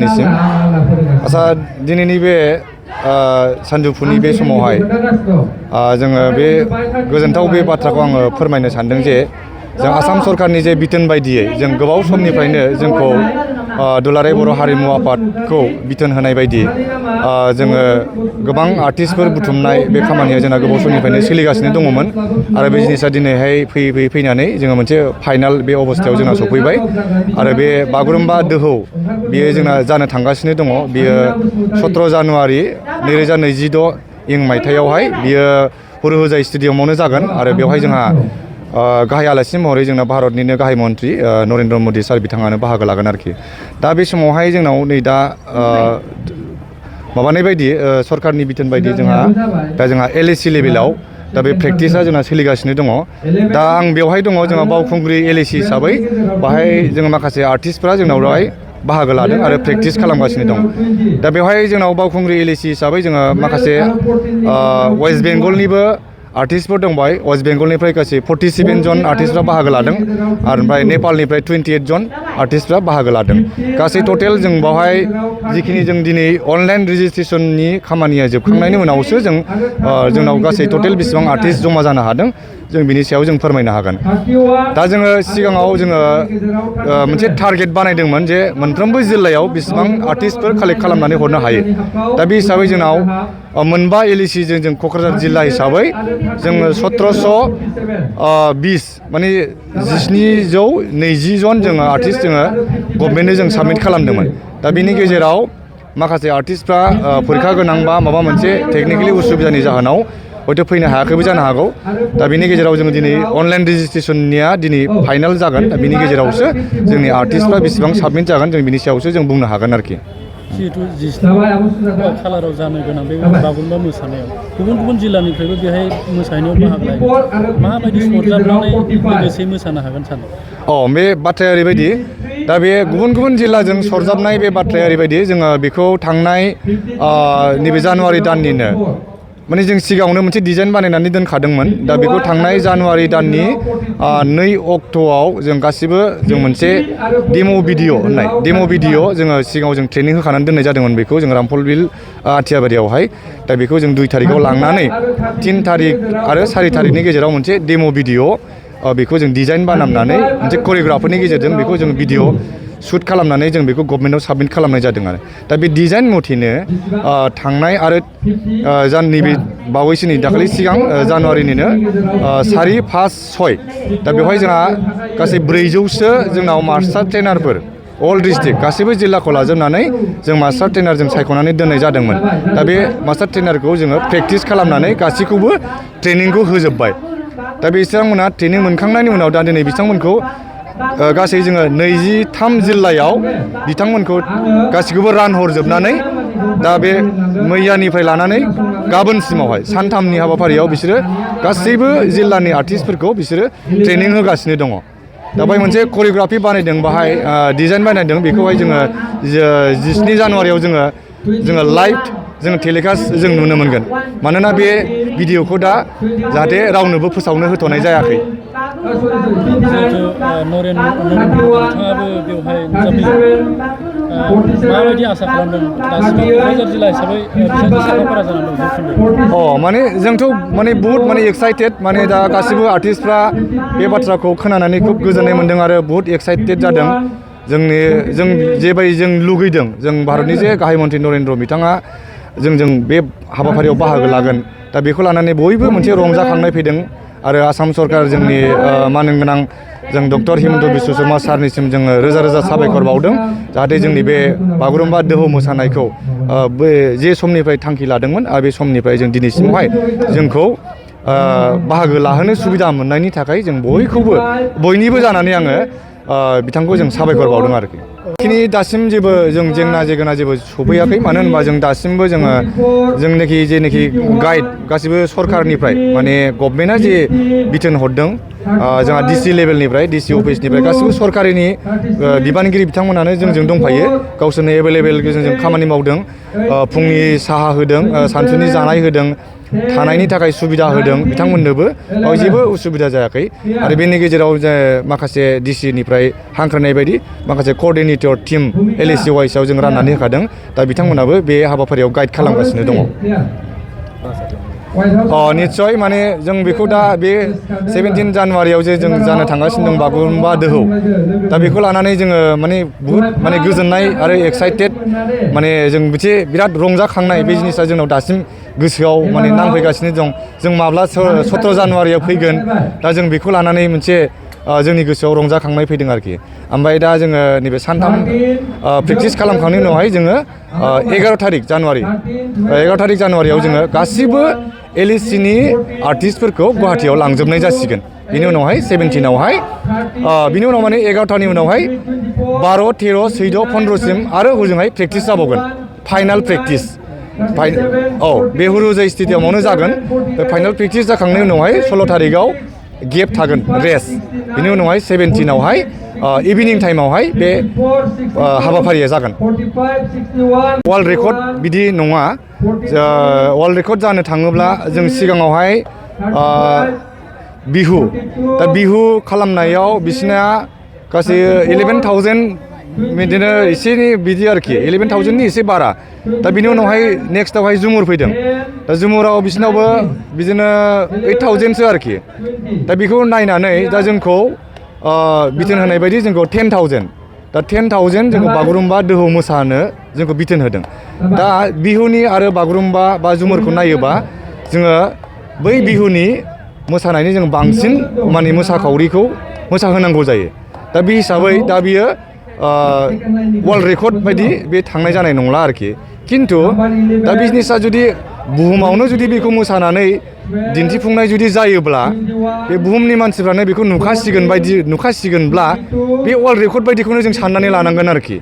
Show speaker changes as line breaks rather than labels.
सारनिसिम आसा दिनैनि बे सानजौफुनि बे समावहाय जोङो बे गोजोनथाव बे बाथ्राखौ आङो फोरमायनो सानदों जे जों आसाम सरकारनि जे बिथोन बायदियै जों गोबाव समनिफ्रायनो जोंखौ दुलाराय बर' हारिमु आफादखौ बिथोन होनाय बायदि जोङो गोबां आर्टिस्टफोर बुथुमनाय बे खामानिया जोंना गोबाव समनिफ्रायनो सोलिगासिनो दङमोन आरो बे जिनिसा दिनैहाय फैयै फैनानै जोङो मोनसे फाइनाल बे अबस्थायाव जोंना सफैबाय आरो बे बागुरुम्बा दोहौ बेयो जोंना जानो थांगासिनो दङ। बियो 17 जानुवारि 2026 मायथाइयावहाय बियो हुरुहोजाय स्टेडियामावनो जागोन आरो बेवहाय जोंहा गाहाय आलासि महरै जोंना भारतनिनो गाहाय मन्त्रि नरेन्द्र मदि सार बिथाङानो बाहागो लागोन आरोखि। दा बे समावहाय जोंनाव नै दा माबानाय बायदि सरकारनि बिथोन बायदि जोंहा LAC लेभेलाव दा बे प्रेक्टिसा जोंना सोलिगासिनो दङ। दा आं बेवहाय दङ जोंहा बावखुंग्रि LAC हिसाबै बाहाय जोङो माखासे आर्टिस्टफ्रा जोंनावहाय बाहागो लादों आरो प्रेक्टिस खालामगासिनो दं। दा बेवहाय जोंनाव बावखुंग्रि LAC हिसाबै जोङो माखासे वेस्ट बेंगलनिबो आर्टिस्टफोर दंबाय। वेस्ट बेंगलनिफ्राय गासै 47 जन आर्टिस्टफ्रा बाहागो लादों आरो ओमफ्राय नेपालनिफ्राय 28 जन आर्टिस्टफ्रा बाहागो लादों। गासै टटेल जों बावहाय जिखिनि जों दिनै अनलाइन रेजिस्ट्रेसननि खामानिया जोबखांनायनि उनावसो जोंनाव गासै टटेल बेसेबां आर्टिस्ट जमा जानो हादों जों बिनि सायाव जों फोरमायनो हागोन। दा जोङो सिगाङाव जोङो मोनसे टारगेट बानायदोंमोन जे मोनफ्रोमबो जिल्लायाव बेसेबां आर्टिस्टफोर कालेक्ट खालामनानै हरनो हायो। दा बे हिसाबै जोंनाव मोनबा LAC जों क'क्राझार जिल्ला हिसाबै जोङो 1720 माने 1720 जन जोङो आर्टिस्ट जोङो गभर्नमेन्टनो जों साबमिट खालामदोंमोन। दा बिनि गेजेराव माखासे आर्टिस्टफ्रा फरिखा गोनां बा माबा मोनसे टेकनिकेलि उसुबिदानि जाहोनाव हयथ' फैनो हायाखैबो जानो हागौ। दा बिनि गेजेराव जोङो दिनै अनलाइन रेजिस्ट्रेसननिया दिनै फाइनाल जागोन। दा बिनि गेजेरावसो जोंनि आर्टिस्टफ्रा बेसेबां साबमिट जागोन जों बिनि सायावसो जों बुंनो हागोन आरोखि।
जिहेतु 17 खालाराव जानो गोनां बे बागुरुम्बा मोसानायाव गुबुन गुबुन जिल्लानिफ्रायबो बेहाय मोसानायाव बाहागो लायो। माबायदि सरजाबनानै लोगोसे मोसानो हागोन सानो?
बे बाथ्राया ओरैबायदि दा बे गुबुन गुबुन जिल्लाजों सरजाबनाय बे बाथ्राया ओरैबायदि जोङो बेखौ थांनाय नैबे जानुवारि दाननिनो माने जों सिगाङावनो मोनसे डिजाइन बानायनानै दोनखादोंमोन। दा बेखौ थांनाय जानुवारि दाननि 2 अक्ट'आव जों गासिबो जों मोनसे डेम' भिडिअ जोङो सिगाङाव जों ट्रेनिं होखानानै दोननाय जादोंमोन। बेखौ जों रामफलबिल आथियाबारियावहाय दा बेखौ जों 2 थारिखआव लांनानै 3 थारिख आरो 4 थारिखनि गेजेराव मोनसे डेम' भिडिअ बेखौ जों डिजाइन बानायनानै मोनसे करिय'ग्राफारनि गेजेरजों बेखौ जों भिडिअ शुट खालामनानै जों बेखौ गभर्नमेन्टआव साबमिट खालामनाय जादों आरो। दा बे डिजाइन मथेनो थांनाय आरो नैबे बावैसोनि दाखालि सिगां जानुवारिनिनो 4, 5, 6 दा बेवहाय जोंहा गासै 400सो जोंनाव मास्टार ट्रेनारफोर अल डिस्ट्रिक्ट गासैबो जिल्लाखौ लाजोबनानै जों मास्टार ट्रेनार जों सायख'नानै दोननाय जादोंमोन। दा बे मास्टार ट्रेनारखौ जोङो प्रेक्टिस खालामनानै गासैखौबो ट्रेनिंखौ होजोब्बाय। दा बिथांमोनहा ट्रेनिं मोनखांनायनि उनाव दा दिनै बिथांमोनखौ गासै जोङो 23 जिल्लायाव बिथांमोनखौ गासैखौबो रानहरजोबनानै दा बे मैयानिफ्राय लानानै गाबोनसिमावहाय सानथामनि हाबाफारियाव बिसोरो गासैबो जिल्लानि आर्टिस्टफोरखौ बिसोरो ट्रेनिं होगासिनो दङ। दा बेवहाय मोनसे करिय'ग्राफि बानायदों बाहाय डिजाइन बानायदों बेखौहाय जोङो 17 जानुवारियाव जोङो लाइभ जों टेलिकास्ट जों नुनो मोनगोन। मानोना बे भिडिअखौ दा जाहाथे रावनोबो फोसावनो होथ'नाय जायाखै।
जिहेतु नरेन्द्र बिथाङाबो बेवहाय माबायदि आसा खालामदों दासिमाव क'क्राझार जिल्ला हिसाबै बेसेबां साखाफारा जानानै दं जौखोन्दो?
माने जोंथ' माने बहुत माने एक्साइटेड माने दा गासिबो आर्टिस्टफ्रा बे बाथ्राखौ खोनानानै खुब गोजोननाय मोन्दों आरो बहुत एक्साइटेड जादों। जों जेबायदि जों लुगैदों जों भारतनि जे गाहाय मन्त्रि नरेन्द्र बिथाङा जों बे हाबाफारियाव बाहागो लागोन। दा बेखौ लानानै बयबो मोनसे रंजाखांनाय फैदों आरो आसाम सरकार जोंनि मानगोनां जों डक्टर हिमन्त बिश्व शर्मा सारनिसिम जोङो रोजा रोजा साबायखर बावदों। जाहाथे जोंनि बे बागुरुम्बा दोहौ मोसानायखौ बे जे समनिफ्राय थांखि लादोंमोन आरो बे समनिफ्राय जों दिनैसिमावहाय जोंखौ बाहागो लाहोनो सुबिदा मोननायनि थाखाय जों बयनिबो जानानै आङो बिथांखौ जों साबायखर बावदों आरोखि। बेखिनि दासिम जेबो जों जेंना जेबो सफैयाखै। मानो होनबा जों दासिमबो जोंनाखि जेनाखि गाइड गासिबो सरकारनिफ्राय माने गभर्नमेन्टआ जे बिथोन हरदों जोंहा DC लेभेलनिफ्राय DC अफिसनिफ्राय गासिबो सरकारिनि बिबानगिरि बिथांमोनानो जोंजों दंफायो। गावसोरनो एभेलेबेल जों खामानि मावदों। फुंनि साहा होदों, सानसुनि जानाय होदों थानायनि थाखाय सुबिदा होदों बिथांमोननोबो जेबो उसुबिदा जायाखै आरो बेनि गेजेराव जे माखासे डिसिनिफ्राय हांख्रायनाय बायदि माखासे कअर्डिनेटर टिम LAC वाइसआव जों राननानै होखादों दा बिथांमोनाबो बे हाबाफारियाव गाइड खालामगासिनो दङ। निस्सय माने जों बेखौ दा बे 17 जानुवारियाव जे जों जानो थांगासिनो दं बागुरुम्बा दोहौ दा बेखौ लानानै जोङो माने बुहुत माने गोजोननाय आरो एक्साइटेड माने जों मोनसे बिराद रंजाखांनाय बे जिनिसा जोंनाव दासिम गोसोआव माने नांफैगासिनो दं। जों माब्ला 17 जानुवारियाव फैगोन दा जों बेखौ लानानै मोनसे जोंनि गोसोआव रंजाखांनाय फैदों आरोखि। ओमफ्राय दा जोङो नैबे सानथाम प्रेक्टिस खालामखांनायनि उनावहाय जोङो 11 थारिख जानुवारियाव जोङो गासिबो LACनि आर्टिस्टफोरखौ गुवाहाटीयाव लांजोबनाय जासिगोन। बिनि उनावहाय 17आवहाय बिनि उनाव माने 11थानि उनावहाय 12, 13, 14, 15सिम आरो हजोंहाय प्रेक्टिस जाबावगोन फाइनाल प्रेक्टिस। बे हुरुजाय स्टेडियामावनो जागोन। बे फाइनाल प्रेक्टिस जाखांनायनि उनावहाय 16 थारिखआव गेप थागोन रेस्ट। बिनि उनावहाय 17आवहाय इभिनिं टाइमावहाय बे हाबाफारिया जागोन। वर्ल्ड रेकर्ड बिदि नङा। वर्ल्ड रेकर्ड जानो थाङोब्ला जों सिगाङावहाय बिहु दा बिहु खालामनायाव बिसिना गासै 11,000 बिदिनो एसेनि बिदि आरोखि 11,000नि एसे बारा। दा बिनि उनावहाय नेक्स्टआवहाय झुमुर फैदों। दा झुमुराव बिसिनावबो बिदिनो 8,000सो आरोखि। दा बेखौ नायनानै दा जोंखौ बिथोन होनाय बायदि जोंखौ 10,000 दा 10,000 जोंखौ बागुरुम्बा दोहौ मोसानो जोंखौ बिथोन होदों। दा बिहुनि आरो बागुरुम्बा बा झुमुरखौ नायोबा जोङो बै बिहुनि मोसानायनि जों बांसिन माने मोसाखावरिखौ मोसाहोनांगौ जायो। दा बे हिसाबै दा बियो वर्ल्ड रेकर्ड बायदि बे थांनाय जानाय नंला आरोखि। खिन्थु दा बिजनेसा जुदि बुहुमावनो जुदि बेखौ मोसानानै दिन्थिफुंनाय जुदि जायोब्ला बे बुहुमनि मानसिफ्रानो बेखौ नुखासिगोनब्ला बे वर्ल्ड रेकर्ड बायदिखौनो जों साननानै लानांगोन आरोखि।